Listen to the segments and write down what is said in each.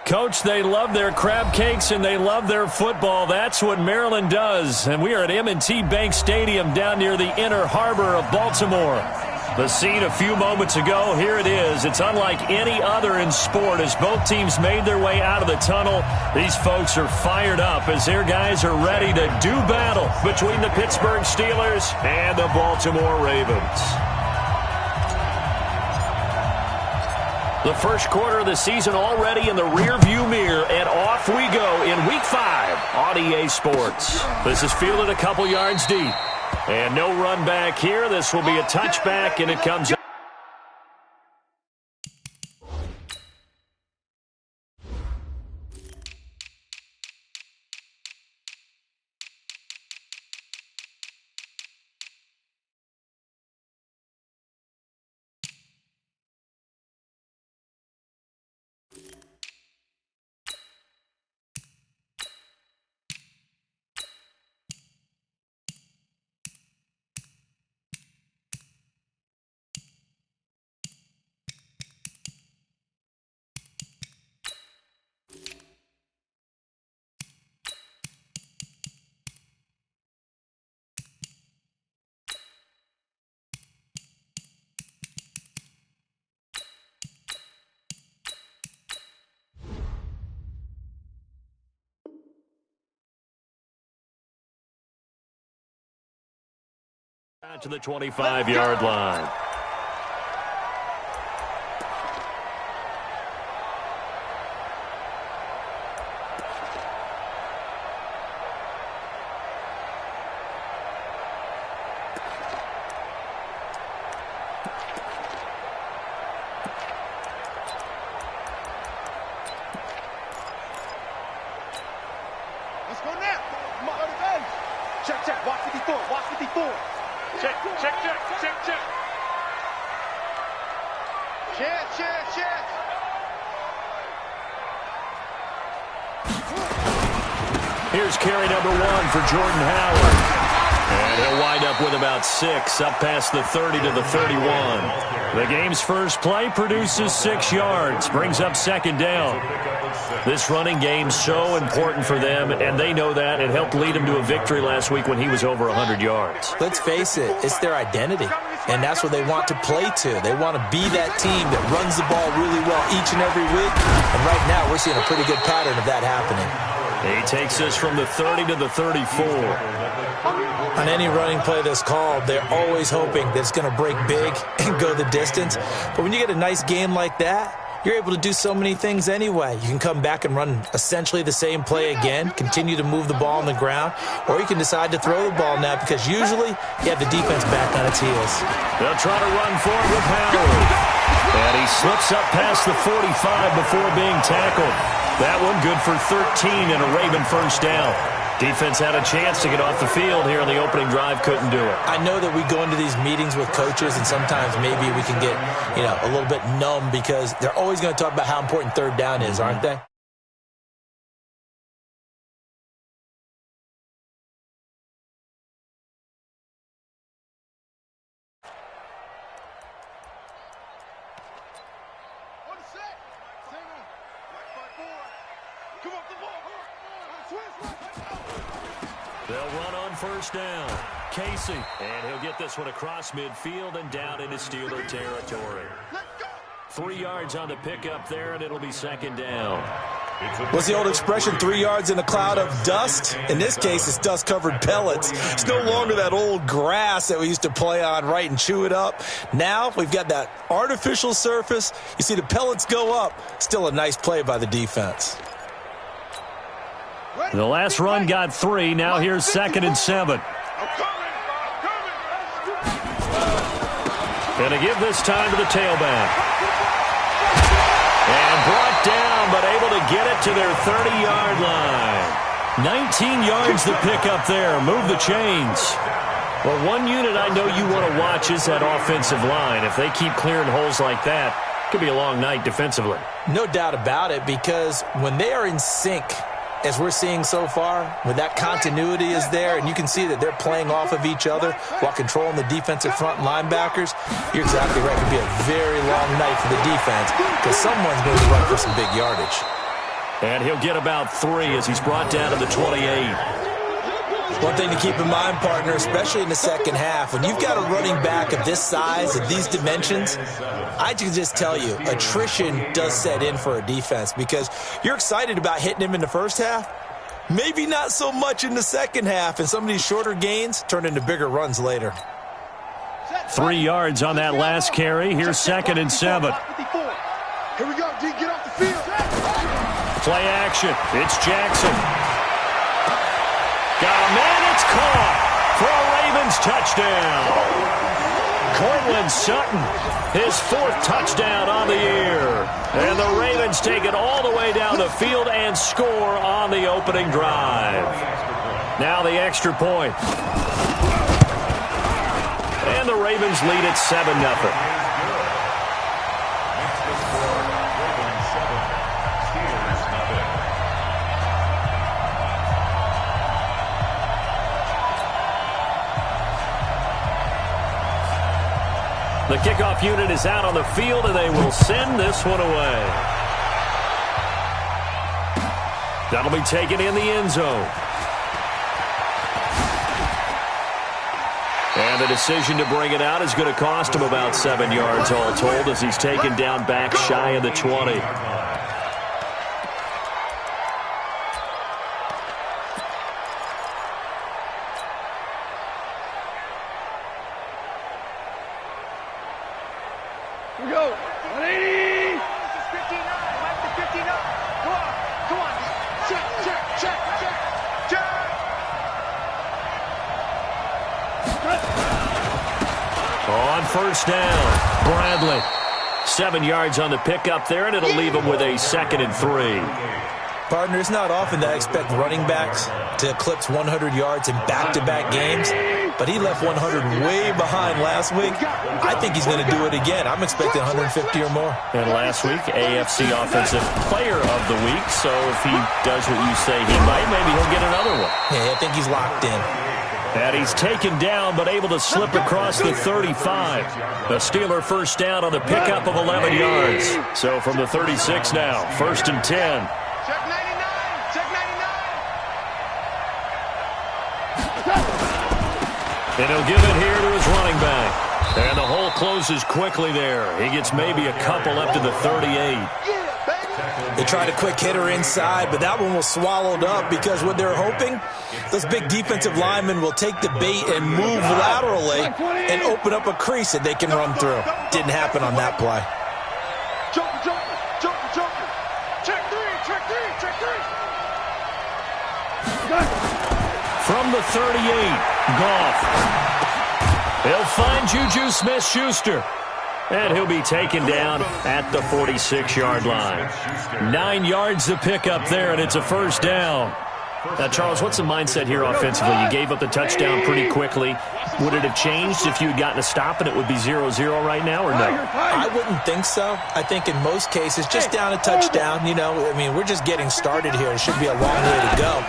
Coach, they love their crab cakes and they love their football. That's what Maryland does. And we are at M&T Bank Stadium down near the Inner Harbor of Baltimore. The scene a few moments ago, here it is. It's unlike any other in sport as both teams made their way out of the tunnel. These folks are fired up as their guys are ready to do battle between the Pittsburgh Steelers and the Baltimore Ravens. The first quarter of the season already in the rearview mirror, and off we go in Week 5 on EA Sports. This is fielded a couple yards deep. And no run back here. This will be a touchback, and it comes up. To the 25-yard line. Let's go now. Come on, check, check. Watch 54. Watch 54. Check, check, check, check, check. Check, check, check. Here's carry number 1 for Jordan Howard. And he'll wind up with about 6, up past the 30 to the 31. The game's first play produces 6 yards, brings up second down. This running game's so important for them, and they know that. It helped lead him to a victory last week when he was over 100 yards. Let's face it, it's their identity, and that's what they want to play to. They want to be that team that runs the ball really well each and every week, and right now we're seeing a pretty good pattern of that happening. He takes us from the 30 to the 34. On any running play that's called, they're always hoping that it's going to break big and go the distance. But when you get a nice game like that, you're able to do so many things anyway. You can come back and run essentially the same play again, continue to move the ball on the ground, or you can decide to throw the ball now because usually you have the defense back on its heels. They'll try to run forward with Howard. And he slips up past the 45 before being tackled. That one good for 13 and a Raven first down. Defense had a chance to get off the field here in the opening drive, couldn't do it. I know that we go into these meetings with coaches, and sometimes maybe we can get, a little bit numb because they're always going to talk about how important third down is, aren't they? They'll run on first down. Casey, and he'll get this one across midfield and down into Steeler territory. 3 yards on the pickup there, and it'll be second down. What's the old expression, 3 yards in a cloud of dust? In this case, it's dust-covered pellets. It's no longer that old grass that we used to play on, right, and chew it up. Now we've got that artificial surface. You see the pellets go up. Still a nice play by the defense. The last run got 3. Now here's 2nd and 7. Gonna give this time to the tailback. And brought down, but able to get it to their 30-yard line. 19 yards to pick up there. Move the chains. Well, one unit I know you want to watch is that offensive line. If they keep clearing holes like that, it could be a long night defensively. No doubt about it, because when they are in sync, as we're seeing so far, when that continuity is there and you can see that they're playing off of each other while controlling the defensive front linebackers, you're exactly right. It could be a very long night for the defense because someone's going to run for some big yardage. And he'll get about 3 as he's brought down to the 28. One thing to keep in mind, partner, especially in the second half, when you've got a running back of this size, of these dimensions, I can just tell you, attrition does set in for a defense because you're excited about hitting him in the first half, maybe not so much in the second half, and some of these shorter gains turn into bigger runs later. 3 yards on that last carry. Here's 2nd and 7. Here we go, D, get off the field. Play action. It's Jackson. Got a man, it's caught for a Ravens touchdown. Cortland Sutton, his 4th touchdown on the year. And the Ravens take it all the way down the field and score on the opening drive. Now the extra point. And the Ravens lead it 7-0. The kickoff unit is out on the field, and they will send this one away. That'll be taken in the end zone. And the decision to bring it out is going to cost him about 7 yards all told as he's taken down back shy of the 20. Here we go. 180. 59. Mike to 59. Come on. Come on. Check, check, check, check, check. On first down, Bradley. 7 yards on the pickup there, and it'll leave him with a 2nd and 3. Partner, it's not often that I expect running backs to eclipse 100 yards in back-to-back games, but he left 100 way behind last week. I think he's going to do it again. I'm expecting 150 or more. And last week, AFC Offensive Player of the Week, so if he does what you say he might, maybe he'll get another one. Yeah, I think he's locked in. And he's taken down, but able to slip across the 35. The Steeler first down on the pickup of 11 yards. So from the 36 now, 1st and 10. Check 99. Check 99. And he'll give it here to his running back. And the hole closes quickly there. He gets maybe a couple up to the 38. They tried a quick hitter inside, but that one was swallowed up because what they're hoping, those big defensive linemen will take the bait and move laterally and open up a crease that they can run through. Didn't happen on that play. Joker, Joker, Joker, Joker. Check 3, check 3, check 3. From the 38, Goff. He'll find Juju Smith-Schuster. And he'll be taken down at the 46-yard line. 9 yards to pick up there, and it's a first down. Now, Charles, what's the mindset here offensively? You gave up the touchdown pretty quickly. Would it have changed if you had gotten a stop and it would be 0-0 right now, or no? I wouldn't think so. I think in most cases, just down a touchdown, you know, I mean, we're just getting started here. It should be a long way to go.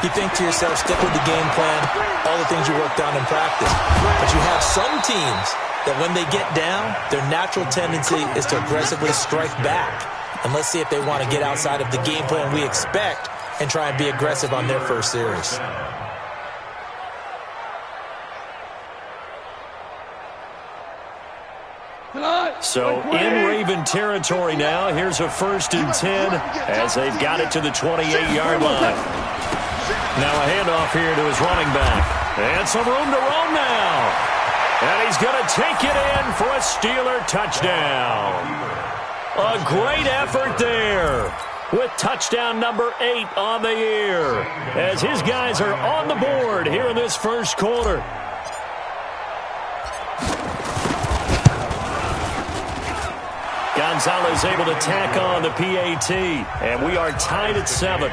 You think to yourself, stick with the game plan, all the things you worked on in practice. But you have some teams that when they get down, their natural tendency is to aggressively strike back. And let's see if they want to get outside of the game plan we expect and try and be aggressive on their first series. So in Raven territory now, here's a 1st and 10 as they've got it to the 28-yard line. Now a handoff here to his running back. And some room to roam now. And he's going to take it in for a Steeler touchdown. A great effort there. with touchdown number 8 on the year, as his guys are on the board here in this first quarter. Gonzalez able to tack on the PAT, and we are tied at 7.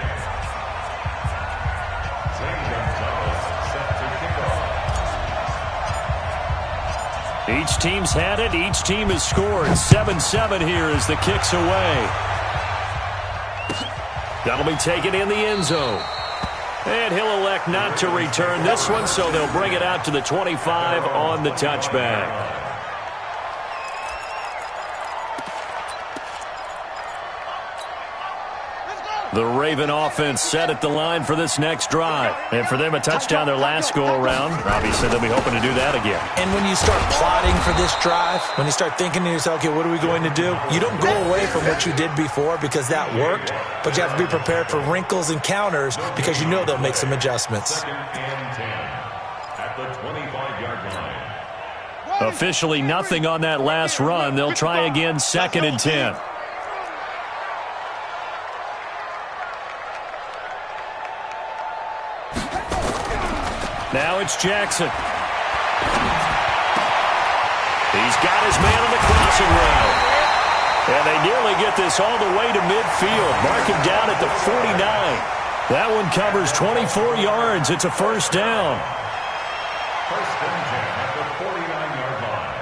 Each team's had it. Each team has scored. 7-7 here as the kick's away. That'll be taken in the end zone. And he'll elect not to return this one, so they'll bring it out to the 25 on the touchback. The Raven offense set at the line for this next drive. And for them, a touchdown their last go-around. Obviously, they'll be hoping to do that again. And when you start plotting for this drive, when you start thinking to yourself, okay, what are we going to do? You don't go away from what you did before because that worked, but you have to be prepared for wrinkles and counters because you know they'll make some adjustments. At the 25-yard line. Officially nothing on that last run. They'll try again, 2nd and 10. Now it's Jackson. He's got his man on the crossing route. And they nearly get this all the way to midfield. Mark him down at the 49. That one covers 24 yards. It's a first down. First and 10 at the 49-yard line.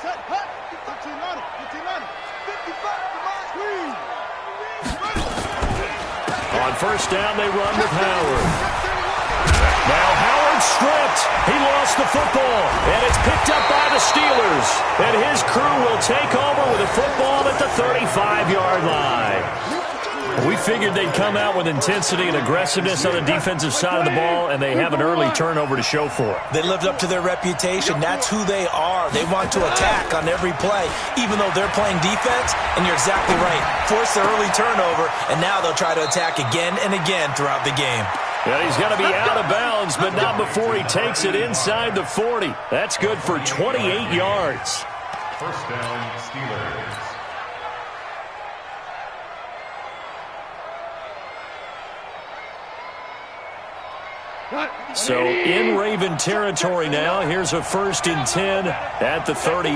Set, hut, 15 on it, 55, come on, squeeze. On first down, they run with Howard. Now Howard stripped. He lost the football, and it's picked up by the Steelers. And his crew will take over with a football at the 35-yard line. We figured they'd come out with intensity and aggressiveness on the defensive side of the ball, and they have an early turnover to show for it. They lived up to their reputation. That's who they are. They want to attack on every play, even though they're playing defense. And you're exactly right. Force the early turnover, and now they'll try to attack again and again throughout the game. And he's going to be out of bounds, but not before he takes it inside the 40. That's good for 28 yards. First down, Steelers. So in Raven territory now. Here's a 1st and 10 at the 38.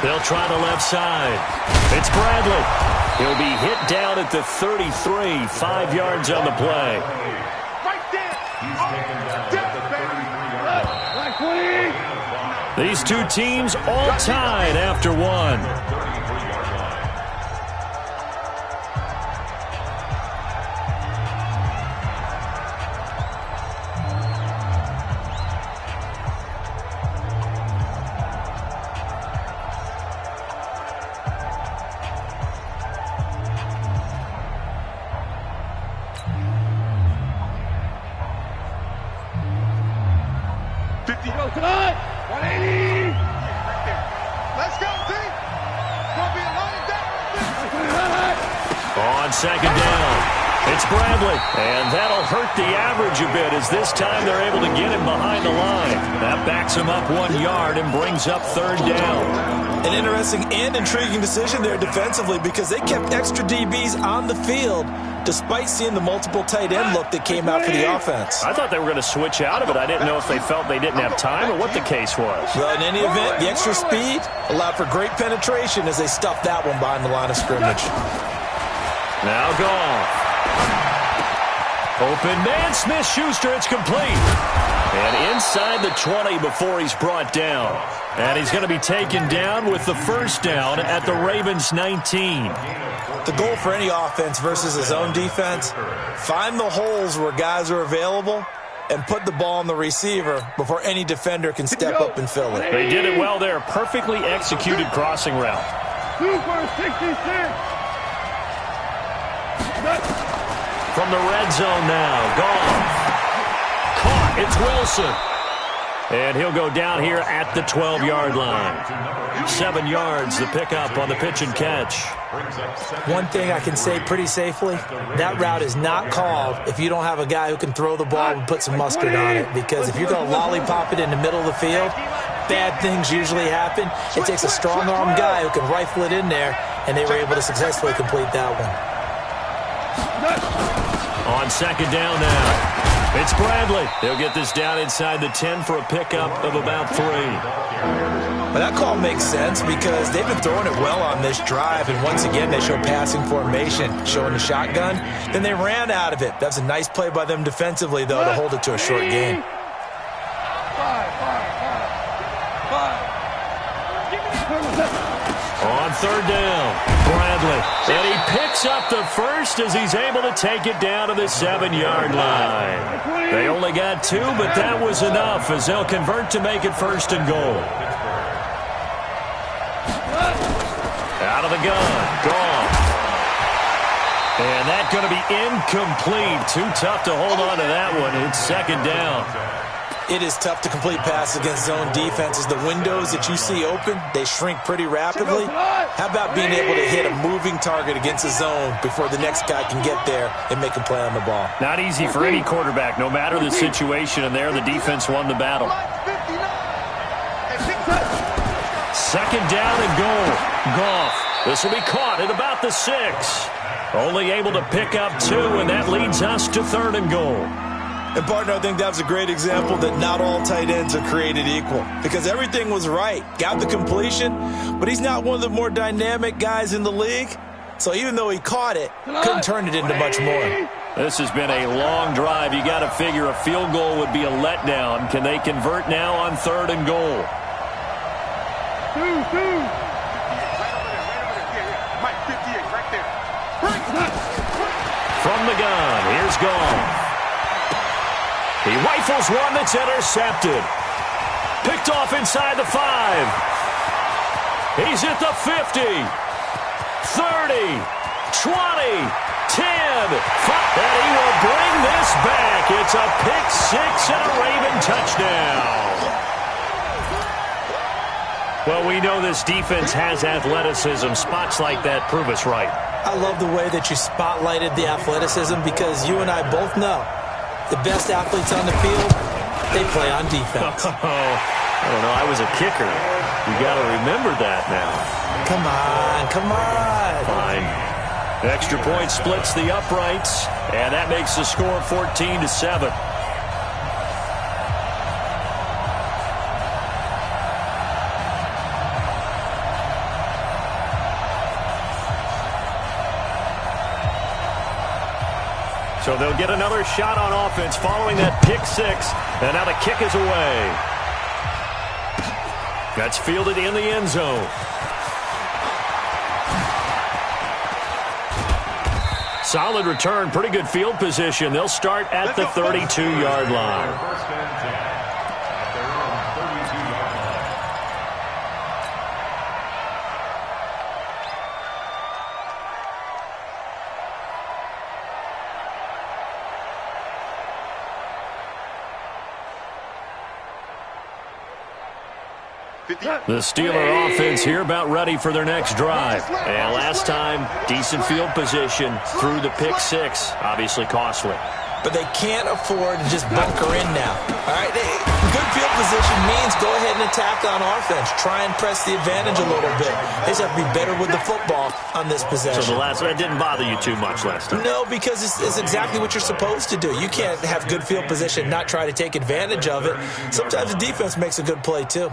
They'll try the left side. It's Bradley. He'll be hit down at the 33, 5 yards on the play. Right there. He's taken down at the 33-yard line. These two teams all tied after one. On second down, it's Bradley. And that'll hurt the average a bit as this time they're able to get him behind the line. That backs him up 1 yard and brings up 3rd down. An interesting and intriguing decision there defensively because they kept extra DBs on the field despite seeing the multiple tight end look that came out for the offense. I thought they were going to switch out of it. I didn't know if they felt they didn't have time or what the case was. Well, in any event, the extra speed allowed for great penetration as they stuffed that one behind the line of scrimmage. Now Goff. Open man, Smith-Schuster, it's complete. And inside the 20 before he's brought down. And he's going to be taken down with the first down at the Ravens' 19. The goal for any offense versus his own defense, find the holes where guys are available and put the ball on the receiver before any defender can step up and fill it. They did it well there. Perfectly executed crossing route. 2 for 66. From the red zone now, Goff. Caught, it's Wilson. And he'll go down here at the 12-yard line. 7 yards, the pickup on the pitch and catch. One thing I can say pretty safely, that route is not called if you don't have a guy who can throw the ball and put some mustard on it. Because if you're going to lollipop it in the middle of the field, bad things usually happen. It takes a strong-arm guy who can rifle it in there, and they were able to successfully complete that one. On second down now. It's Bradley. He'll get this down inside the 10 for a pickup of about 3. Well, that call makes sense because they've been throwing it well on this drive, and once again they show passing formation, showing the shotgun. Then they ran out of it. That's a nice play by them defensively, though, to hold it to a short gain. On third down, Bradley. And he picks up the first as he's able to take it down to the 7-yard line. They only got 2, but that was enough as they'll convert to make it first and goal. Out of the gun, gone. And that's going to be incomplete. Too tough to hold on to that one. It's second down. It is tough to complete passes against zone defenses. The windows that you see open, they shrink pretty rapidly. How about being able to hit a moving target against a zone before the next guy can get there and make a play on the ball? Not easy for any quarterback, no matter the situation, and there the defense won the battle. Second down and goal. Goff. This will be caught at about the 6. Only able to pick up 2, and that leads us to third and goal. And, partner, I think that was a great example that not all tight ends are created equal because everything was right. Got the completion, but he's not one of the more dynamic guys in the league. So even though he caught it, couldn't turn it into much more. This has been a long drive. You got to figure a field goal would be a letdown. Can they convert now on third and goal? From the gun, here's Goff. He rifles one that's intercepted. Picked off inside the 5. He's at the 50. 30. 20. 10. 5. And he will bring this back. It's a pick 6 and a Raven touchdown. Well, we know this defense has athleticism. Spots like that prove us right. I love the way that you spotlighted the athleticism because you and I both know the best athletes on the field, they play on defense. I don't know. I was a kicker. You got to remember that now. Come on, come on. Fine. Extra point splits the uprights, and that makes the score 14-7. So they'll get another shot on offense following that pick 6. And now the kick is away. That's fielded in the end zone. Solid return, pretty good field position. They'll start at the 32-yard line. The Steeler offense here about ready for their next drive. And last time, decent field position through the pick 6. Obviously costly. But they can't afford to just bunker in now. All right, good field position means go ahead and attack on offense. Try and press the advantage a little bit. They just have to be better with the football on this possession. So that didn't bother you too much last time? No, because it's exactly what you're supposed to do. You can't have good field position, not try to take advantage of it. Sometimes the defense makes a good play too.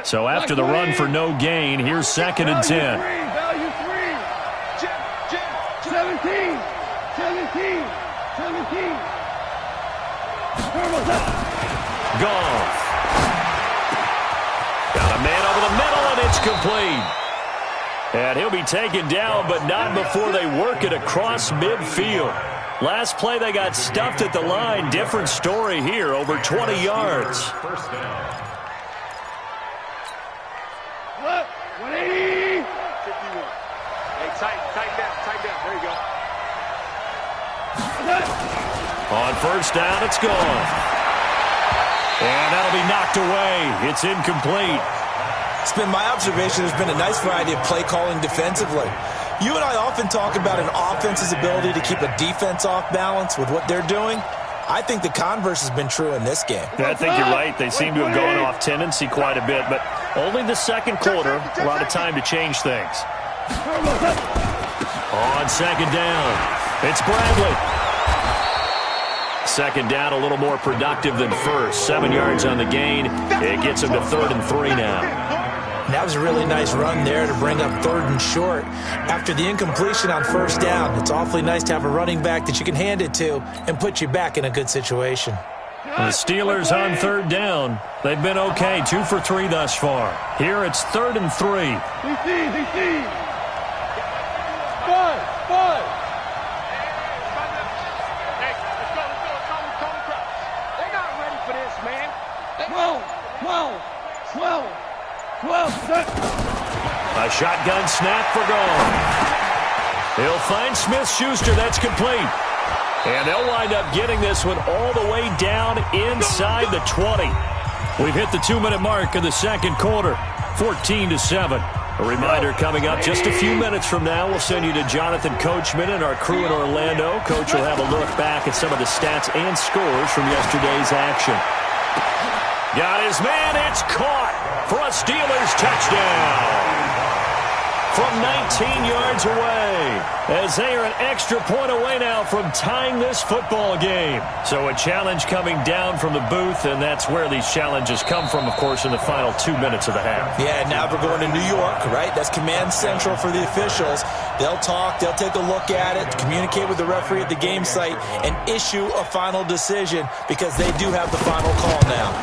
So after the run for no gain, here's second and 10. Value 3. 17. Goff. Got a man over the middle, and it's complete. And he'll be taken down, but not before they work it across midfield. Last play, they got stuffed at the line. Different story here, over 20 yards. First down. 180. 51. On first down, it's gone. And that'll be knocked away. It's incomplete. It's been my observation there's been a nice variety of play calling defensively. You and I often talk about an offense's ability to keep a defense off balance with what they're doing. I think the converse has been true in this game. I think you're right. They seem to have gone off tendency quite a bit, but only the second quarter, a lot of time to change things. On second down, it's Bradley. Second down, a little more productive than first. 7 yards on the gain. It gets him to 3rd and 3 now. And that was a really nice run there to bring up 3rd and short. After the incompletion on first down, it's awfully nice to have a running back that you can hand it to and put you back in a good situation. The Steelers on 3rd down. They've been okay, 2 for 3 thus far. Here it's 3rd and 3. Five. A shotgun snap for goal. He'll find Smith-Schuster. That's complete. And they'll wind up getting this one all the way down inside the 20. We've hit the 2-minute mark of the second quarter, 14-7. A reminder coming up just a few minutes from now. We'll send you to Jonathan Coachman and our crew in Orlando. Coach will have a look back at some of the stats and scores from yesterday's action. Got his man. It's caught for a Steelers touchdown. From 19 yards away, as they are an extra point away now from tying this football game. So a challenge coming down from the booth, and that's where these challenges come from, of course, in the final 2 minutes of the half. Yeah, now we're going to New York, right? That's command central for the officials. They'll talk, they'll take a look at it, communicate with the referee at the game site, and issue a final decision because they do have the final call now.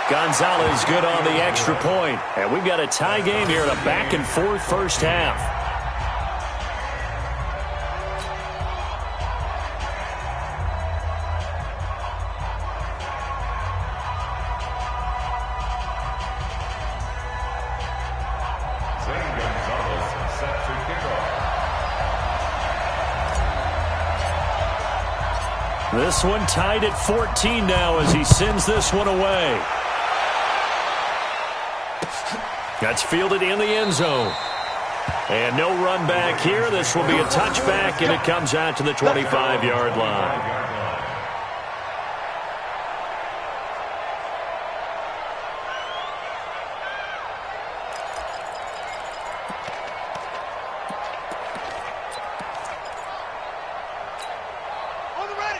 Gonzalez good on the extra point. And we've got a tie game here in a back-and-forth first half. This one tied at 14 now as he sends this one away. That's fielded in the end zone. And no run back here. This will be a touchback, and it comes out to the 25-yard line.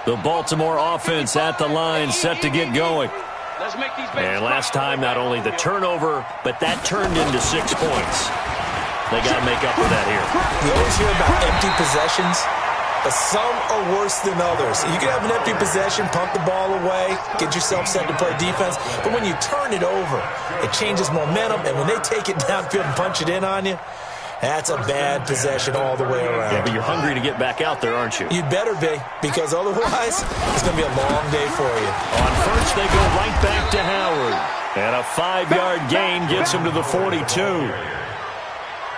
The Baltimore offense at the line, set to get going. And last time, not only the turnover, but that turned into 6 points. They got to make up for that here. We always hear about empty possessions, but some are worse than others. You can have an empty possession, pump the ball away, get yourself set to play defense, but when you turn it over, it changes momentum, and when they take it downfield and punch it in on you, that's a bad possession all the way around. Yeah, but you're hungry to get back out there, aren't you? You'd better be, because otherwise, it's going to be a long day for you. On first, they go right back to Howard. And a 5-yard gain gets him to the 42.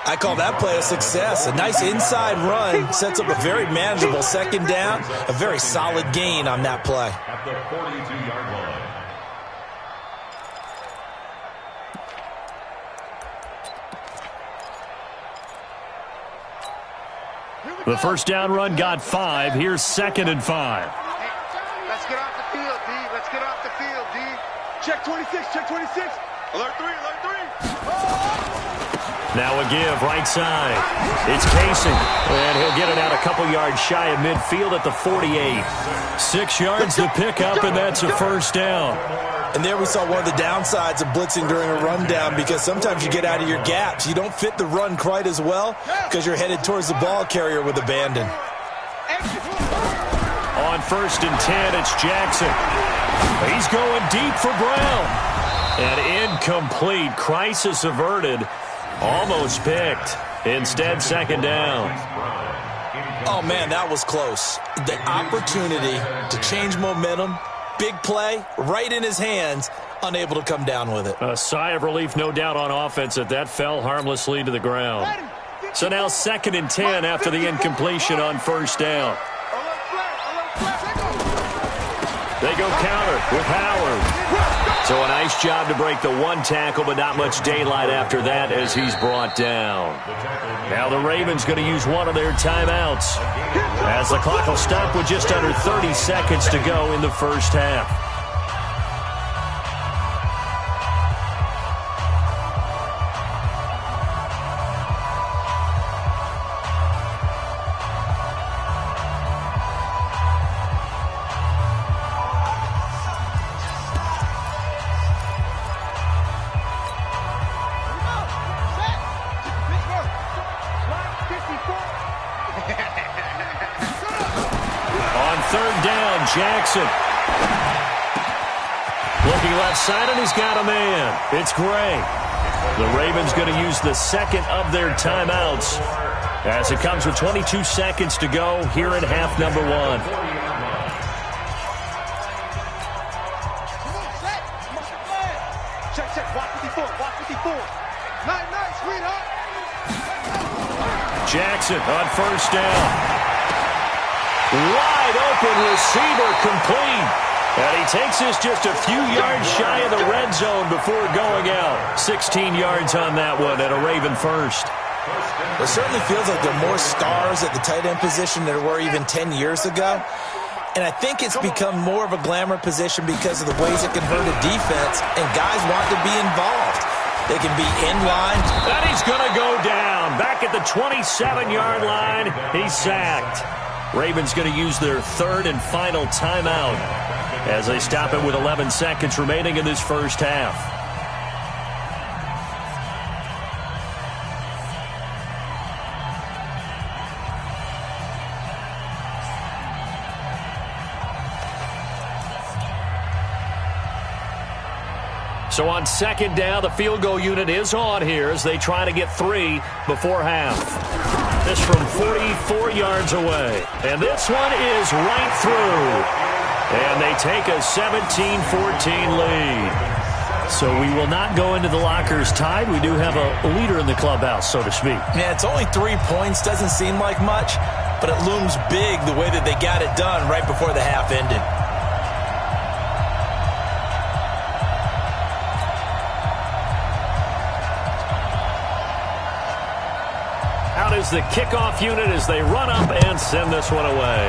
I call that play a success. A nice inside run sets up a very manageable second down. A very solid gain on that play. At the 42-yard line. The first down run got 5. Here's 2nd and 5. Let's get off the field, D. Let's get off the field, D. Check 26, check 26. Alert 3, alert 3. Now a give, right side. It's Casey, and he'll get it out a couple yards shy of midfield at the 48. 6 yards to pick up, and that's a first down. And there we saw one of the downsides of blitzing during a rundown, because sometimes you get out of your gaps. You don't fit the run quite as well because you're headed towards the ball carrier with abandon. On 1st and 10, it's Jackson. He's going deep for Brown. And incomplete. Crisis averted. Almost picked. Instead, 2nd down. Oh, man, that was close. The opportunity to change momentum, big play, right in his hands, unable to come down with it. A sigh of relief, no doubt, on offense that fell harmlessly to the ground. So now 2nd and 10 after the incompletion on 1st down. They go counter with Howard. So a nice job to break the one tackle, but not much daylight after that as he's brought down. Now the Ravens going to use one of their timeouts as the clock will stop with just under 30 seconds to go in the first half. Jackson. Looking left side, and he's got a man. It's Gray. The Ravens going to use the second of their timeouts as it comes with 22 seconds to go here in half number one. Check, check. Watch 54. Watch 54. Night, sweetheart. Jackson on first down. Wide open receiver complete. And he takes this just a few yards shy of the red zone before going out. 16 yards on that one and a Raven first. It certainly feels like there are more stars at the tight end position than there were even 10 years ago. And I think it's become more of a glamour position because of the ways it can hurt a defense, and guys want to be involved. They can be in line. And he's going to go down. Back at the 27-yard line, he's sacked. Ravens going to use their third and final timeout as they stop it with 11 seconds remaining in this first half. So on second down, the field goal unit is on here as they try to get 3 before half. This from 44 yards away. And this one is right through. And they take a 17-14 lead. So we will not go into the lockers tied. We do have a leader in the clubhouse, so to speak. Yeah, it's only 3 points. Doesn't seem like much, but it looms big the way that they got it done right before the half ended. Is the kickoff unit as they run up and send this one away.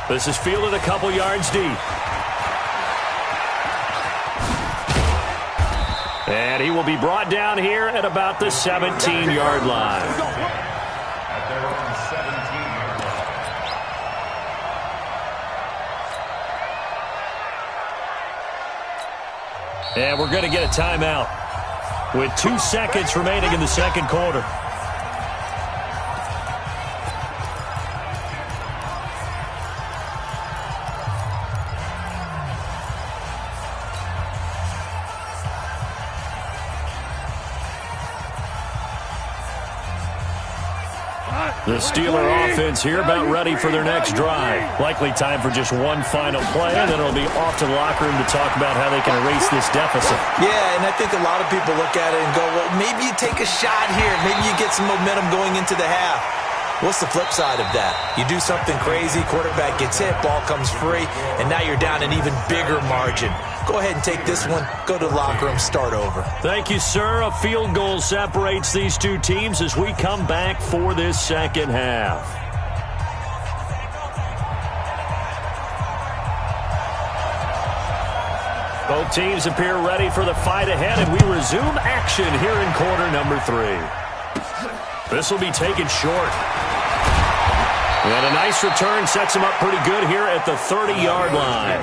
This is fielded a couple yards deep. And he will be brought down here at about the 17-yard line. And we're going to get a timeout with 2 seconds remaining in the second quarter. The Steeler offense here about ready for their next drive. Likely time for just one final play, and then it'll be off to the locker room to talk about how they can erase this deficit. Yeah, and I think a lot of people look at it and go, well, maybe you take a shot here. Maybe you get some momentum going into the half. What's the flip side of that? You do something crazy, quarterback gets hit, ball comes free, and now you're down an even bigger margin. Go ahead and take this one, go to the locker room, start over. Thank you, sir. A field goal separates these two teams as we come back for this second half. Both teams appear ready for the fight ahead, and we resume action here in quarter number 3. This will be taken short. And a nice return sets him up pretty good here at the 30-yard line.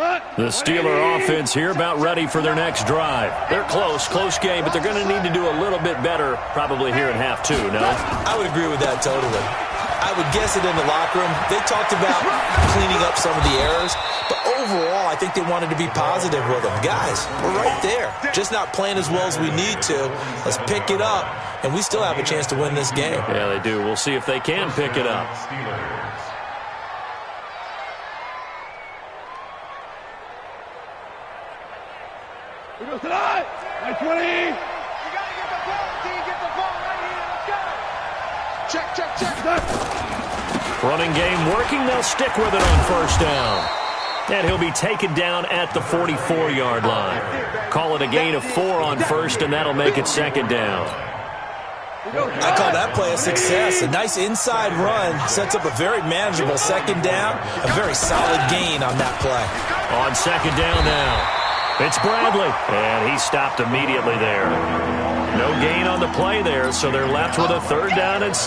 The Steeler offense here about ready for their next drive. They're close game, but they're going to need to do a little bit better probably here in half two, no? I would agree with that totally. I would guess it in the locker room. They talked about cleaning up some of the errors, but overall, I think they wanted to be positive with them. Guys, we're right there. Just not playing as well as we need to. Let's pick it up, and we still have a chance to win this game. Yeah, they do. We'll see if they can pick it up. We go tonight. 20. You got to get the ball, D. Get the ball right here. Let's go. Check. Running game working. They'll stick with it on first down. And he'll be taken down at the 44-yard line. Call it a gain of 4 on first, and that'll make it second down. I call that play a success. A nice inside run sets up a very manageable second down. A very solid gain on that play. On second down now. It's Bradley, and he stopped immediately there. No gain on the play there, so they're left with a 3rd down and 6.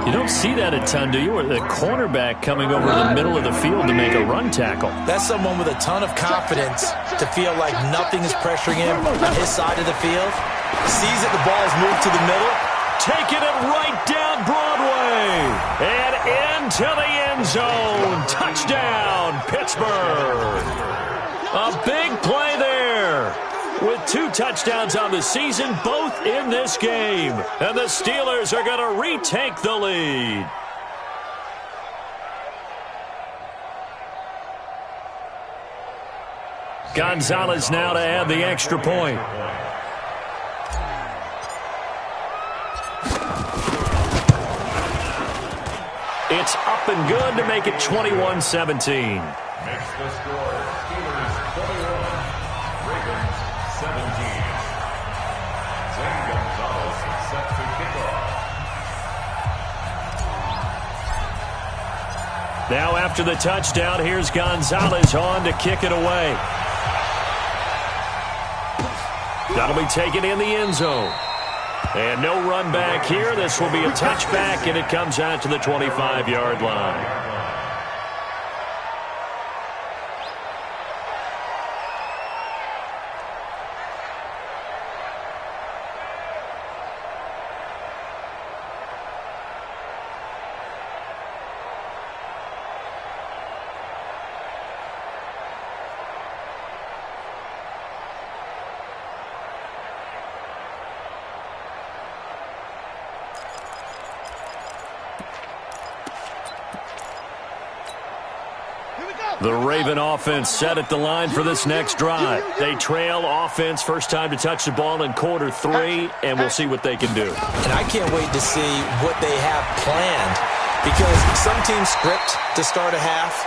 You don't see that a ton, do you? Or the cornerback coming over to the middle of the field to make a run tackle. That's someone with a ton of confidence to feel like nothing is pressuring him on his side of the field. Sees that the ball is moved to the middle. Taking it right down Broadway. And into the end zone. Touchdown, Pittsburgh. A big play there. With 2 touchdowns on the season, both in this game. And the Steelers are going to retake the lead. Gonzalez now to add the extra point. It's up and good to make it 21-17. Makes the score Steelers 21, Ravens 17. Zane Gonzalez set to kick off. Now after the touchdown, here's Gonzalez on to kick it away. That'll be taken in the end zone. And no run back here. This will be a touchback, and it comes out to the 25-yard line. The Raven offense set at the line for this next drive. They trail offense, first time to touch the ball in quarter 3, and we'll see what they can do. And I can't wait to see what they have planned, because some teams script to start a half.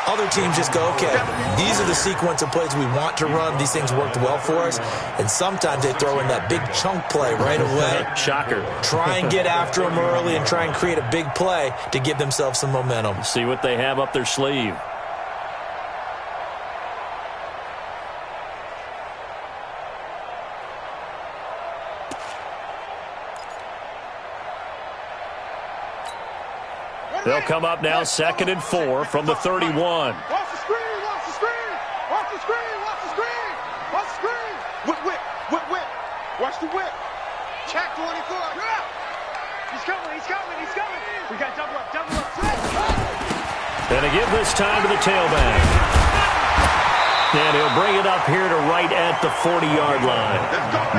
Other teams just go, okay, these are the sequence of plays we want to run. These things worked well for us. And sometimes they throw in that big chunk play right away. Shocker. Try and get after them early and try and create a big play to give themselves some momentum. See what they have up their sleeve. They'll come up now 2nd and 4 from the 31. Watch the screen, watch the screen. Watch the screen, watch the screen. Watch the screen. Whip. Watch the whip. Check 24. Yeah. He's coming. We got double up. And a give this time to the tailback. And he'll bring it up here to right at the 40-yard line.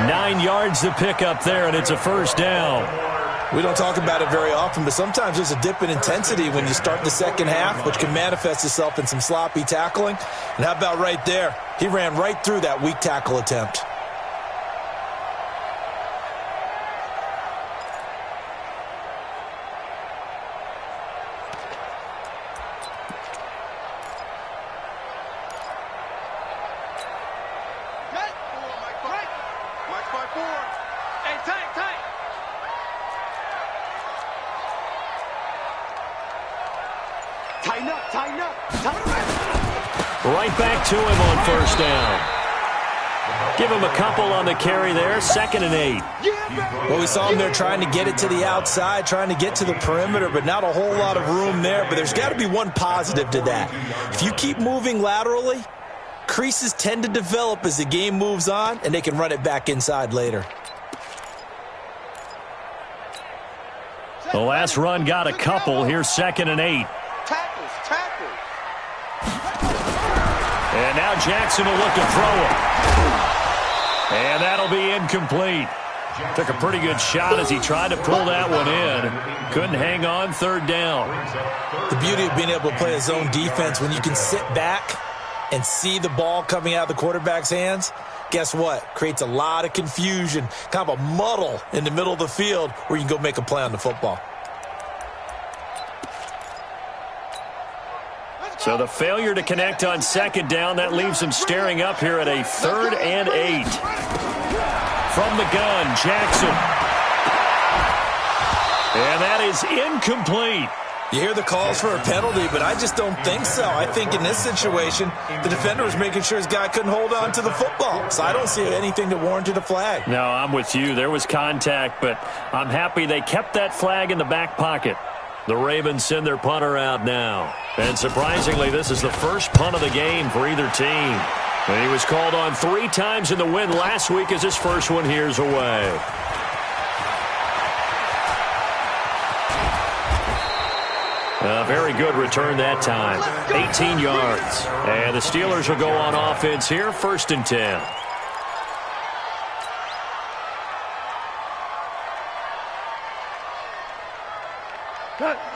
9 yards to pick up there, and it's a first down. We don't talk about it very often, but sometimes there's a dip in intensity when you start the second half, which can manifest itself in some sloppy tackling. And how about right there? He ran right through that weak tackle attempt. Right back to him on first down. Give him a couple on the carry there, 2nd and 8. Well, we saw him there trying to get it to the outside, trying to get to the perimeter, but not a whole lot of room there. But there's got to be one positive to that. If you keep moving laterally, creases tend to develop as the game moves on, and they can run it back inside later. The last run got a couple. Here's 2nd and 8. Tackles. And now Jackson will look to throw it. And that'll be incomplete. Took a pretty good shot as he tried to pull that one in. Couldn't hang on, 3rd down. The beauty of being able to play a zone defense when you can sit back and see the ball coming out of the quarterback's hands, guess what? Creates a lot of confusion, kind of a muddle in the middle of the field where you can go make a play on the football. So the failure to connect on 2nd down, that leaves him staring up here at a 3rd and 8. From the gun, Jackson. And that is incomplete. You hear the calls for a penalty, but I just don't think so. I think in this situation, the defender was making sure his guy couldn't hold on to the football. So I don't see anything that warranted a flag. No, I'm with you. There was contact, but I'm happy they kept that flag in the back pocket. The Ravens send their punter out now. And surprisingly, this is the first punt of the game for either team. And he was called on 3 times in the win last week as his first one here's away. A very good return that time. 18 yards. And the Steelers will go on offense here, 1st and 10.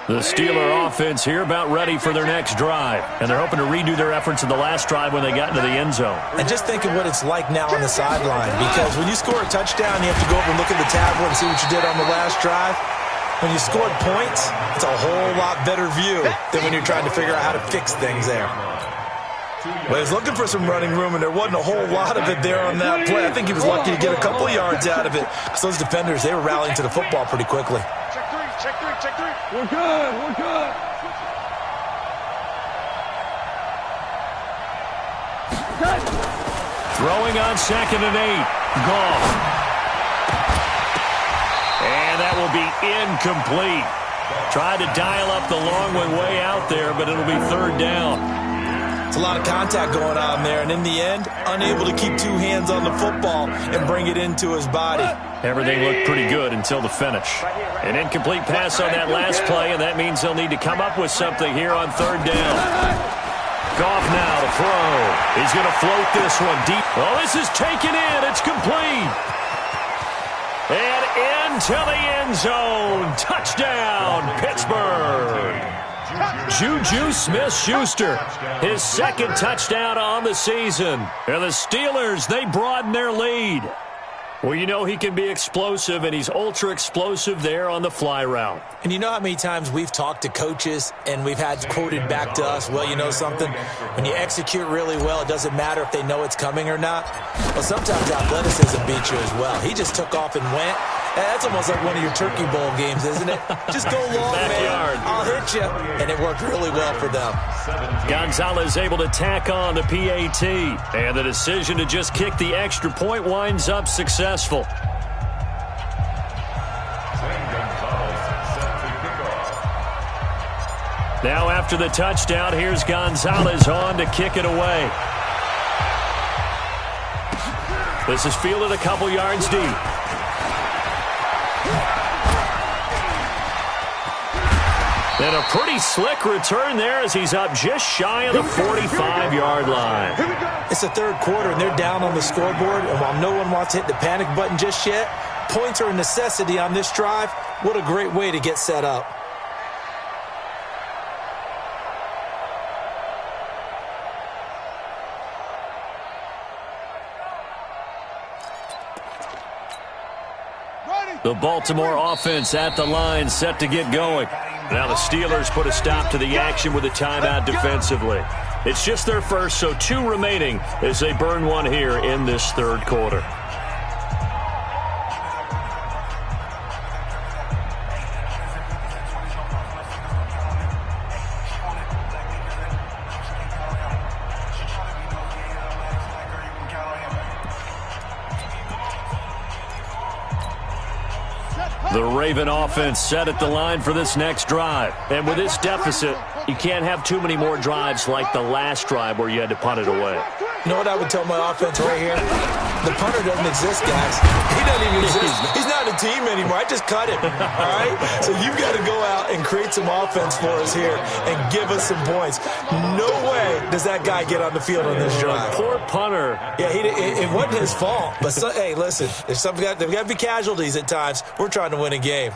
The Steeler offense here about ready for their next drive. And they're hoping to redo their efforts in the last drive when they got into the end zone. And just think of what it's like now on the sideline. Because when you score a touchdown, you have to go over and look at the tablet and see what you did on the last drive. When you scored points, it's a whole lot better view than when you're trying to figure out how to fix things there. But he was looking for some running room, and there wasn't a whole lot of it there on that play. I think he was lucky to get a couple yards out of it. Because those defenders, they were rallying to the football pretty quickly. Check three. We're good. Throwing on 2nd and 8. Gone. And that will be incomplete. Tried to dial up the long one way out there, but it'll be 3rd down. It's a lot of contact going on there, and in the end, unable to keep 2 hands on the football and bring it into his body. Everything looked pretty good until the finish. An incomplete pass on that last play, and that means they'll need to come up with something here on 3rd down. Goff now to throw. He's going to float this one deep. Oh, this is taken in. It's complete. And into the end zone. Touchdown, Pittsburgh. Juju Smith-Schuster, his 2nd touchdown on the season. And the Steelers, they broaden their lead. Well, you know he can be explosive, and he's ultra-explosive there on the fly route. And you know how many times we've talked to coaches and we've had quoted back to us, well, you know something? When you execute really well, it doesn't matter if they know it's coming or not. Well, sometimes athleticism beats you as well. He just took off and went. That's almost like one of your Turkey Bowl games, isn't it? Just go long, man. I'll hit you. And it worked really well for them. Gonzalez able to tack on the PAT. And the decision to just kick the extra point winds up successful. Now after the touchdown, here's Gonzalez on to kick it away. This is fielded a couple yards deep. And a pretty slick return there as he's up just shy of the 45-yard line. It's the 3rd quarter, and they're down on the scoreboard. And while no one wants to hit the panic button just yet, points are a necessity on this drive. What a great way to get set up. The Baltimore offense at the line, set to get going. Now the Steelers put a stop to the action with a timeout defensively. It's just their first, so 2 remaining as they burn one here in this 3rd quarter. The Raven offense set at the line for this next drive. And with this deficit, you can't have too many more drives like the last drive where you had to punt it away. You know what I would tell my offense right here? The punter doesn't exist, guys. He doesn't even exist. He's not a team anymore. I just cut him, all right? So you've got to go out and create some offense for us here and give us some points. No way does that guy get on the field on this drive. Poor punter. Yeah, it wasn't his fault. But, hey, listen, there's got to be casualties at times. We're trying to win a game.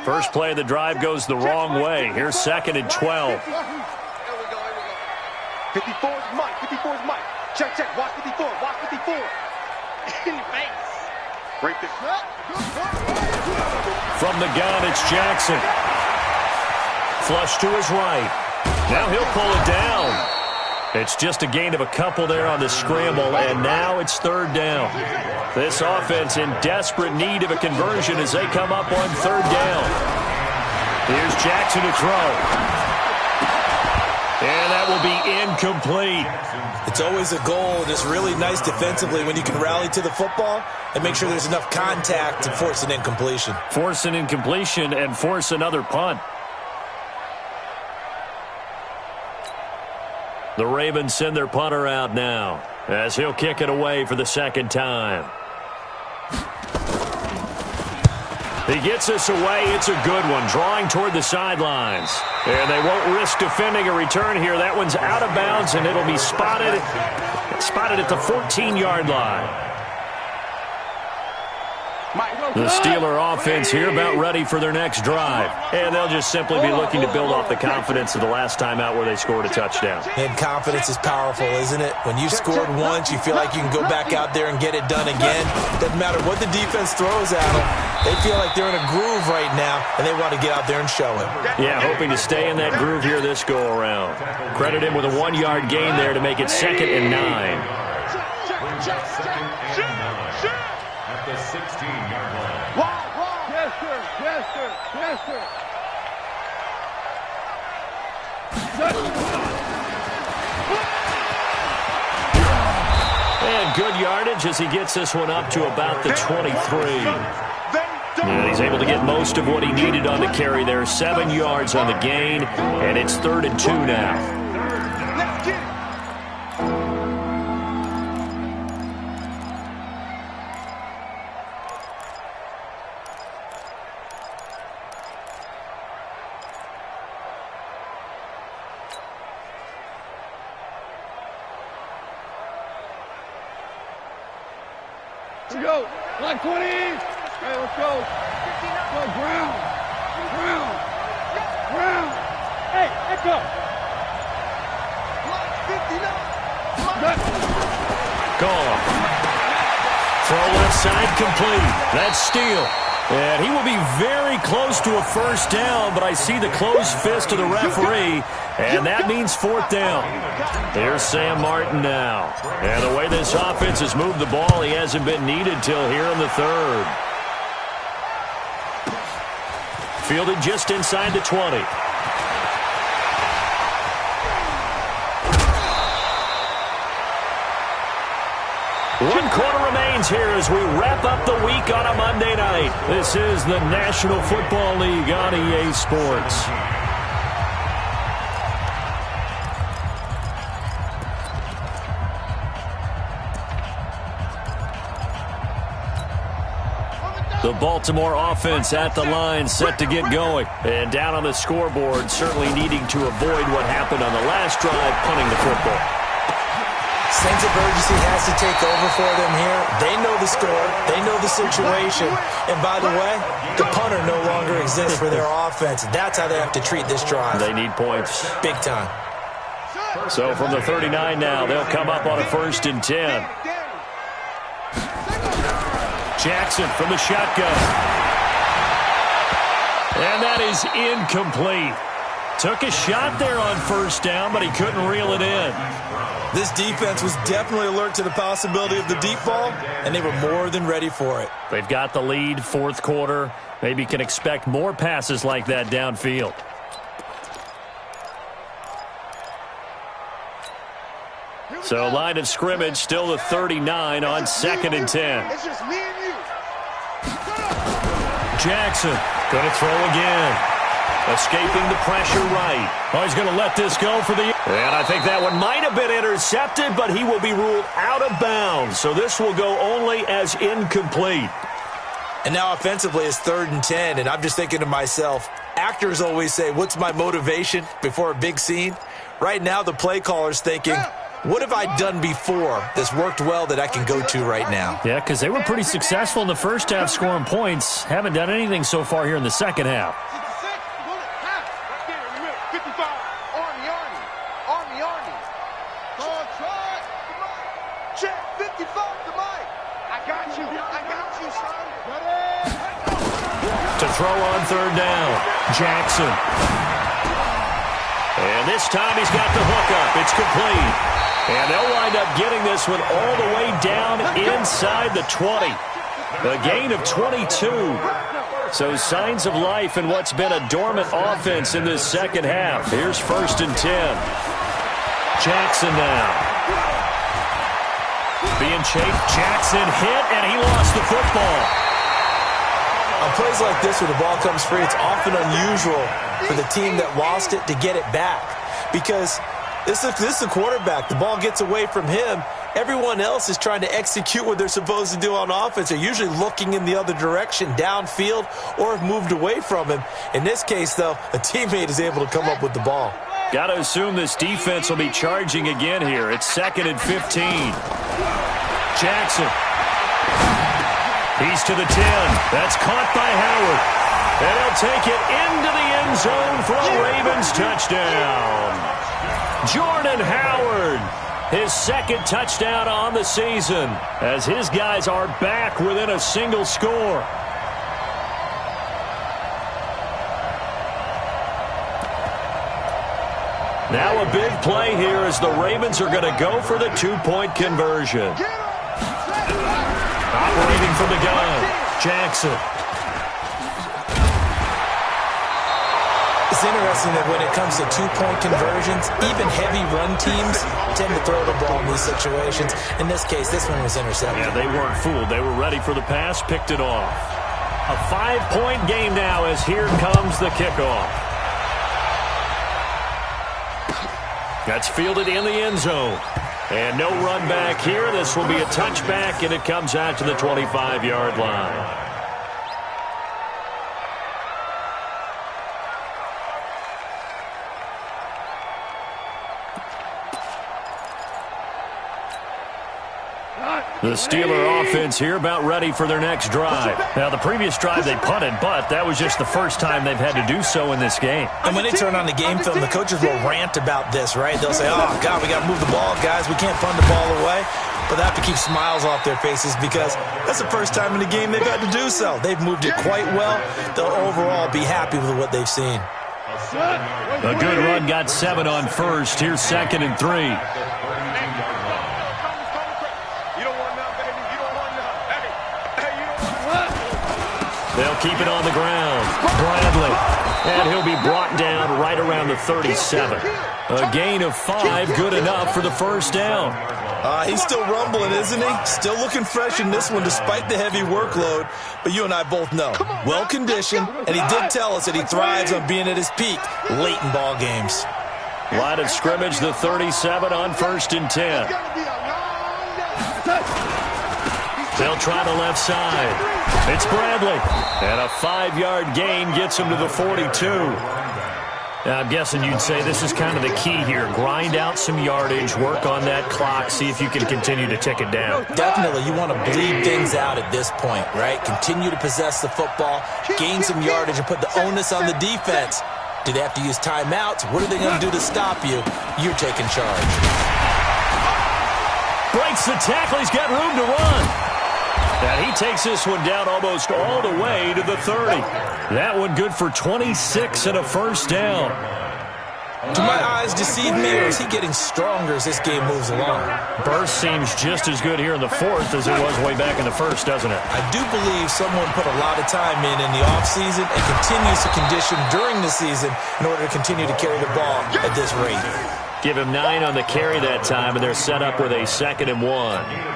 First play of the drive goes the wrong way. Here's 2nd and 12. 54's Mike. 54's Mike. Check. Watch 54. Watch 54. In the face. Break this. From the gun, it's Jackson. Flush to his right. Now he'll pull it down. It's just a gain of a couple there on the scramble, and now it's 3rd down. This offense in desperate need of a conversion as they come up on 3rd down. Here's Jackson to throw. And that will be incomplete. It's always a goal, just really nice defensively when you can rally to the football and make sure there's enough contact to force an incompletion. Force an incompletion and force another punt. The Ravens send their punter out now as he'll kick it away for the 2nd time. He gets us away. It's a good one, drawing toward the sidelines. And they won't risk defending a return here. That one's out of bounds, and it'll be spotted at the 14-yard line. The Steeler offense here about ready for their next drive. And they'll just simply be looking to build off the confidence of the last time out where they scored a touchdown. And confidence is powerful, isn't it? When you scored once, you feel like you can go back out there and get it done again. Doesn't matter what the defense throws at them. They feel like they're in a groove right now, and they want to get out there and show it. Yeah, hoping to stay in that groove here this go-around. Credit him with a 1-yard gain there to make it 2nd and 9. At the 16-yard line. Yes, sir. Yes, sir. And good yardage as he gets this one up to about the 23. And he's able to get most of what he needed on the carry there. 7 yards on the gain, and it's 3rd and 2 now. Here we go. Line 20. Hey, let's go. Go, ground. Hey, echo. Gone. Throw left side complete. That's Steele. And he will be very close to a 1st down, but I see the closed fist of the referee, and that means 4th down. Here's Sam Martin now. And the way this offense has moved the ball, he hasn't been needed till here in the 3rd. Fielded just inside the 20. One quarter remains here as we wrap up the week on a Monday night. This is the National Football League on EA Sports. The Baltimore offense at the line, set to get going. And down on the scoreboard, certainly needing to avoid what happened on the last drive, punting the football. Sense of urgency has to take over for them here. They know the score. They know the situation. And by the way, the punter no longer exists for their offense. That's how they have to treat this drive. They need points. Big time. So from the 39 now, they'll come up on a 1st and 10. Jackson from the shotgun. And that is incomplete. Took a shot there on 1st down, but he couldn't reel it in. This defense was definitely alert to the possibility of the deep ball, and they were more than ready for it. They've got the lead, 4th quarter. Maybe can expect more passes like that downfield. So line of scrimmage still the 39 on 2nd and 10. It's just me and you. Jackson. Going to throw again. Escaping the pressure right. Oh, he's going to let this go for the... And I think that one might have been intercepted, but he will be ruled out of bounds. So this will go only as incomplete. And now offensively it's 3rd and 10, and I'm just thinking to myself, actors always say, what's my motivation before a big scene? Right now the play caller's thinking, what have I done before that's worked well that I can go to right now? Yeah, because they were pretty successful in the first half scoring points. Haven't done anything so far here in the second half. To throw on 3rd down, Jackson. And this time he's got the hook up. It's complete. And they'll wind up getting this one all the way down inside the 20. A gain of 22. So signs of life in what's been a dormant offense in this second half. Here's 1st and 10. Jackson now. Being chased. Jackson hit, and he lost the football. On plays like this where the ball comes free, it's often unusual for the team that lost it to get it back. Because this is the quarterback. The ball gets away from him. Everyone else is trying to execute what they're supposed to do on offense. They're usually looking in the other direction, downfield, or have moved away from him. In this case, though, a teammate is able to come up with the ball. Got to assume this defense will be charging again here. It's 2nd and 15. Jackson. He's to the 10. That's caught by Howard. And he'll take it into the end zone for a Ravens touchdown. Jordan Howard, his 2nd touchdown on the season, as his guys are back within a single score. Now a big play here as the Ravens are going to go for the 2-point conversion. Operating from the gun, Jackson. It's interesting that when it comes to 2-point conversions, even heavy run teams tend to throw the ball in these situations. In this case, this one was intercepted. Yeah, they weren't fooled. They were ready for the pass, picked it off. A 5-point game now as here comes the kickoff. That's fielded in the end zone. And no run back here. This will be a touchback, and it comes out to the 25-yard line. The Steeler offense here about ready for their next drive. Now, the previous drive they punted, but that was just the first time they've had to do so in this game. And when they turn on the game film, the coaches will rant about this, right? They'll say, oh, God, we got to move the ball, guys. We can't punt the ball away. But they have to keep smiles off their faces because that's the first time in the game they've had to do so. They've moved it quite well. They'll overall be happy with what they've seen. A good run got 7 on first. Here's 2nd and 3. They'll keep it on the ground. Bradley. And he'll be brought down right around the 37. A gain of 5, good enough for the first down. He's still rumbling, isn't he? Still looking fresh in this one despite the heavy workload. But you and I both know, well-conditioned, and he did tell us that he thrives on being at his peak late in ball games. Line of scrimmage, the 37 on 1st and 10. They'll try the left side. It's Bradley. And a 5-yard gain gets him to the 42. Now, I'm guessing you'd say this is kind of the key here. Grind out some yardage, work on that clock, see if you can continue to tick it down. Definitely. You want to bleed things out at this point, right? Continue to possess the football, gain some yardage, and put the onus on the defense. Do they have to use timeouts? What are they going to do to stop you? You're taking charge. Breaks the tackle. He's got room to run. And he takes this one down almost all the way to the 30. That one good for 26 and a first down. Do my eyes deceive me, or is he getting stronger as this game moves along? Burst seems just as good here in the 4th as it was way back in the 1st, doesn't it? I do believe someone put a lot of time in the offseason and continues to condition during the season in order to continue to carry the ball at this rate. Give him 9 on the carry that time, and they're set up with a 2nd and 1.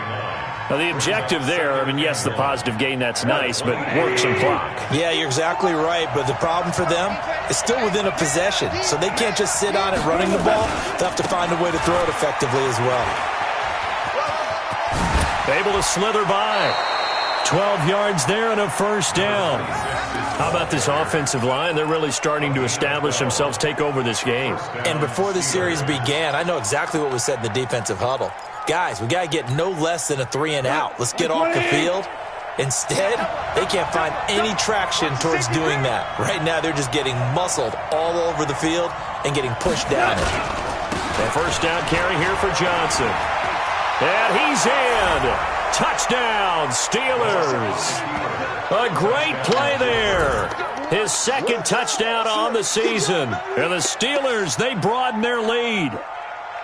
Now, the objective there, I mean, yes, the positive gain, that's nice, but work some clock. Yeah, you're exactly right, but the problem for them is still within a possession, so they can't just sit on it running the ball. They'll have to find a way to throw it effectively as well. Able to slither by. 12 yards there and a first down. How about this offensive line? They're really starting to establish themselves, take over this game. And before the series began, I know exactly what was said in the defensive huddle. Guys, we got to get no less than a 3-and-out. Let's get off the field. Instead, they can't find any traction towards doing that. Right now, they're just getting muscled all over the field and getting pushed down. The first down carry here for Johnson. And he's in. Touchdown, Steelers. A great play there. His second touchdown on the season. And the Steelers, they broaden their lead.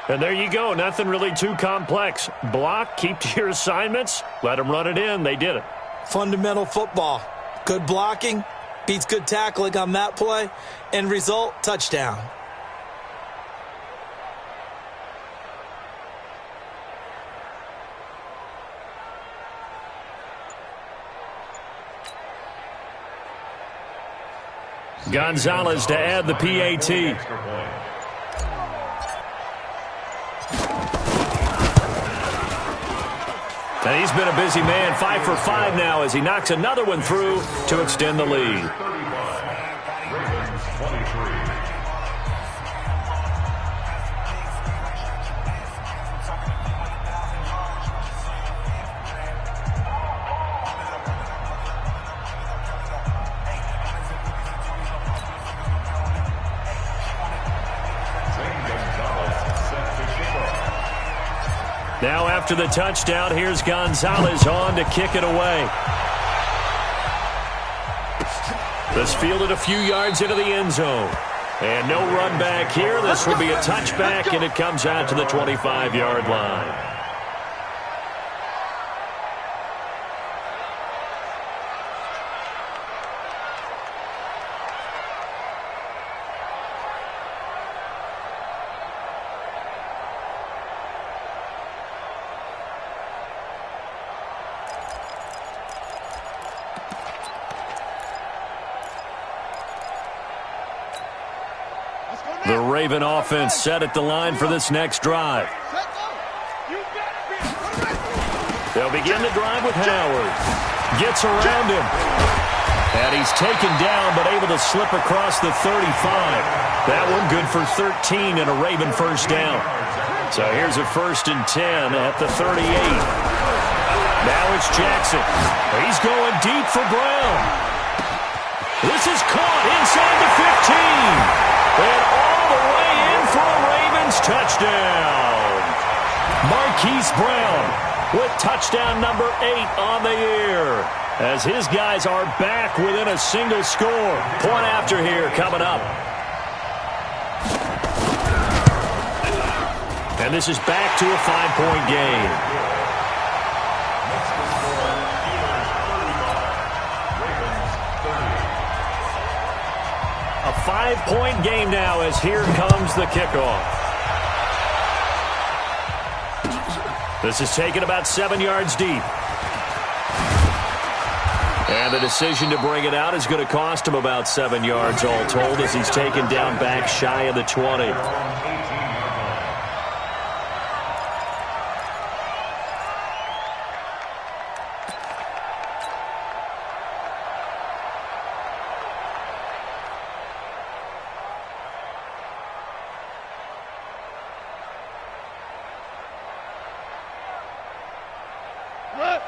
And there you go. Nothing really too complex. Block, keep to your assignments, let them run it in. They did it. Fundamental football. Good blocking beats good tackling on that play. End result, touchdown. Gonzalez to add the PAT. And he's been a busy man, 5 for 5 now as he knocks another one through to extend the lead. Now after the touchdown, here's Gonzalez on to kick it away. This fielded a few yards into the end zone. And no run back here. This will be a touchback, and it comes out to the 25-yard line. The Raven offense set at the line for this next drive. They'll begin the drive with Howard. Gets around him. And he's taken down but able to slip across the 35. That one good for 13 and a Raven first down. So here's a 1st and 10 at the 38. Now it's Jackson. He's going deep for Brown. This is caught inside the 15. And all the way in for a Ravens touchdown. Marquise Brown with touchdown number 8 on the year. As his guys are back within a single score. Point after here coming up. And this is back to a 5-point game. A 5-point game now as here comes the kickoff. This is taken about 7 yards deep. And the decision to bring it out is going to cost him about 7 yards all told as he's taken down back shy of the 20.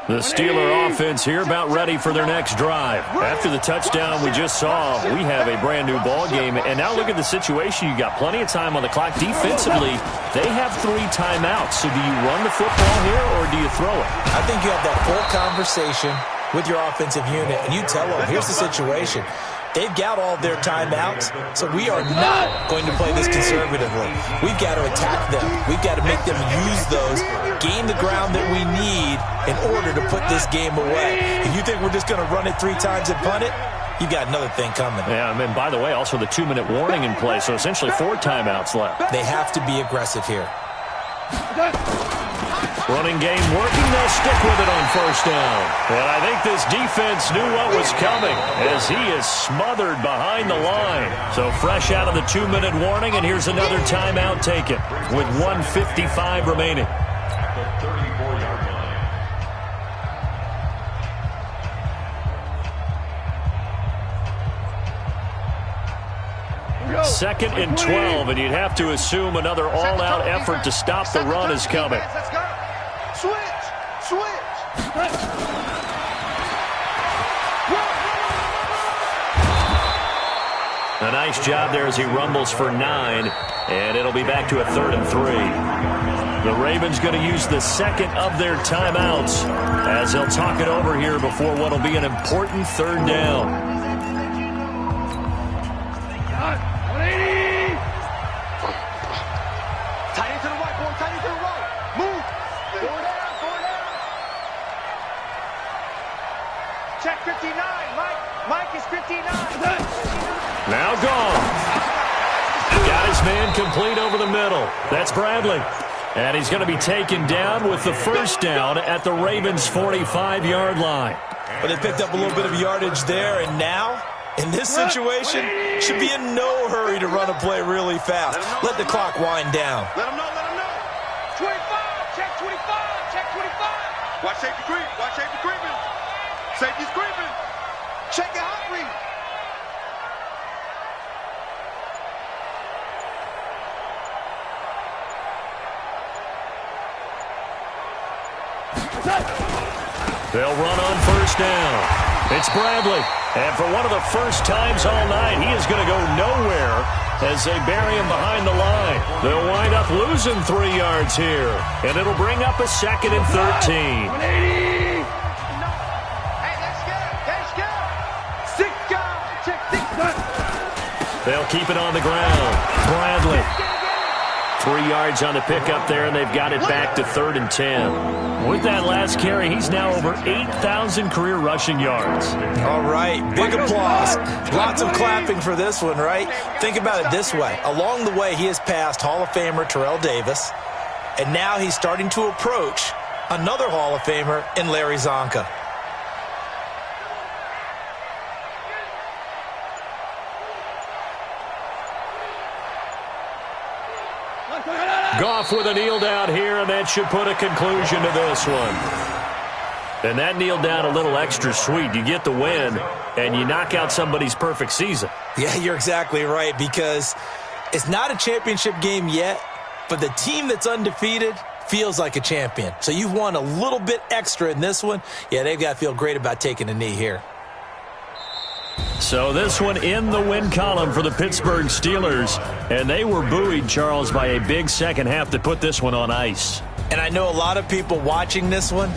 The Steeler offense here about ready for their next drive. After the touchdown we just saw, we have a brand-new ball game. And now look at the situation. You got plenty of time on the clock. Defensively, they have 3 timeouts. So do you run the football here or do you throw it? I think you have that full conversation with your offensive unit, and you tell them, here's the situation. They've got all their timeouts, so we are not going to play this conservatively. We've got to attack them. We've got to make them use those, gain the ground that we need in order to put this game away. If you think we're just going to run it 3 times and punt it, you got another thing coming. Yeah, and by the way, also the 2-minute warning in play, so essentially 4 timeouts left. They have to be aggressive here. Running game working. They'll stick with it on first down. And I think this defense knew what was coming as he is smothered behind the line. So fresh out of the 2-minute warning, and here's another timeout taken with 1:55 remaining. At the 34-yard line. Second and 12, and you'd have to assume another all-out effort to stop the run is coming. Let's go. Switch. A nice job there as he rumbles for 9, and it'll be back to a 3rd and 3. The Ravens going to use the second of their timeouts as they'll talk it over here before what will be an important 3rd down. Check 59. Mike is 59. Now gone. Got his man complete over the middle. That's Bradley. And he's going to be taken down with the first down at the Ravens' 45-yard line. But they picked up a little bit of yardage there, and now, in this situation, should be in no hurry to run a play really fast. Let the clock wind down. Let him know. 25. Check 25. Check 25. Watch safety creeping. Safety's creeping. Check your hot read. They'll run on first down. It's Bradley. And for one of the first times all night, he is going to go nowhere as they bury him behind the line. They'll wind up losing 3 yards here. And it'll bring up a 2nd and 13. 180. Hey, let's go. 6 guys. Check 6. They'll keep it on the ground. Bradley. 3 yards on the pickup there, and they've got it back to 3rd and 10. With that last carry, he's now over 8,000 career rushing yards. All right, big applause. Lots of clapping for this one, right? Think about it this way. Along the way, he has passed Hall of Famer Terrell Davis, and now he's starting to approach another Hall of Famer in Larry Zonka. Goff with a kneel down here, and that should put a conclusion to this one. And that kneel down a little extra sweet. You get the win, and you knock out somebody's perfect season. Yeah, you're exactly right, because it's not a championship game yet, but the team that's undefeated feels like a champion. So you've won a little bit extra in this one. Yeah, they've got to feel great about taking a knee here. So this one in the win column for the Pittsburgh Steelers. And they were buoyed, Charles, by a big second half to put this one on ice. And I know a lot of people watching this one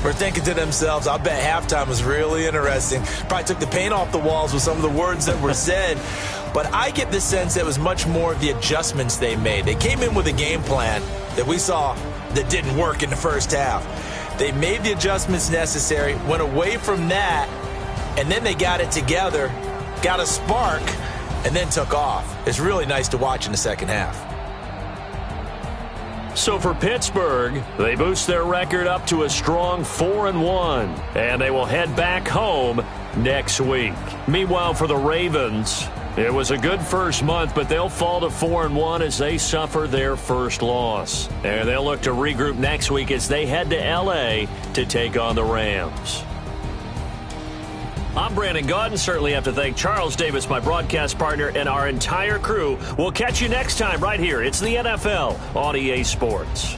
were thinking to themselves, I'll bet halftime was really interesting. Probably took the paint off the walls with some of the words that were said. But I get the sense that it was much more of the adjustments they made. They came in with a game plan that we saw that didn't work in the first half. They made the adjustments necessary, went away from that, and then they got it together, got a spark, and then took off. It's really nice to watch in the second half. So for Pittsburgh, they boost their record up to a strong 4-1, and they will head back home next week. Meanwhile, for the Ravens, it was a good first month, but they'll fall to 4-1 as they suffer their first loss. And they'll look to regroup next week as they head to L.A. to take on the Rams. I'm Brandon Gaudin. Certainly have to thank Charles Davis, my broadcast partner, and our entire crew. We'll catch you next time right here. It's the NFL on EA Sports.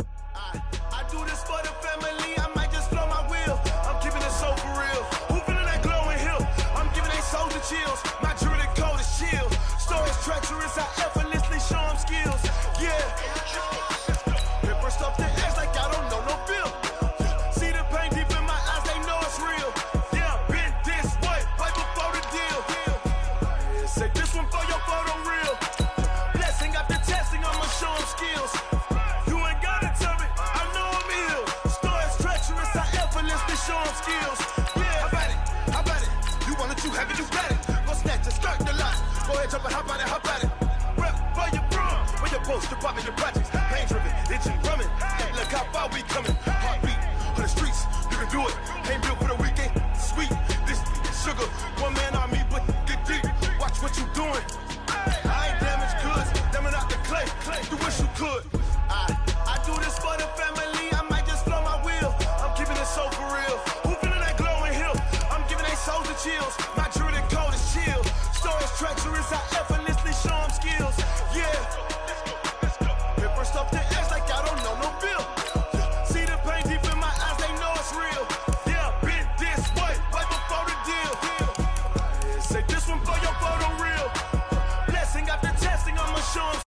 I do this for the family. I might just blow my wheel. I'm keeping it so for real. Who feeling that glowing hill? I'm giving they soldier chills. My jewelry code is chill. Stories treacherous. I effortlessly show them skills. Yeah. Paper stuff the edge like I don't know no feel. See the pain deep in my eyes. They know have it, you got it. Go snatch it, start the lot. Go ahead, jump and hop on it, hop at it. Rep for your bro, for your post, your pop, and your projects. Pain driven, itching, drumming. Look how far we coming. Heartbeat on the streets, you can do it. Ain't built for the weekend, sweet. This sugar, one man on me, but get deep. Watch what you doing. I ain't damaged goods, damn out the clay. You wish you could. I do this for the family. I might just blow my wheel. I'm keeping it so for real. Who feeling that glowing hill? I'm giving they souls the chills. My druid code is chill. Stories treacherous, I effortlessly show them skills. Yeah. Paper stuff the edge like I don't know no bill. See the pain deep in my eyes, they know it's real. Yeah, been this way, right before the deal. Say this one for your photo real. Blessing after testing, I'ma show them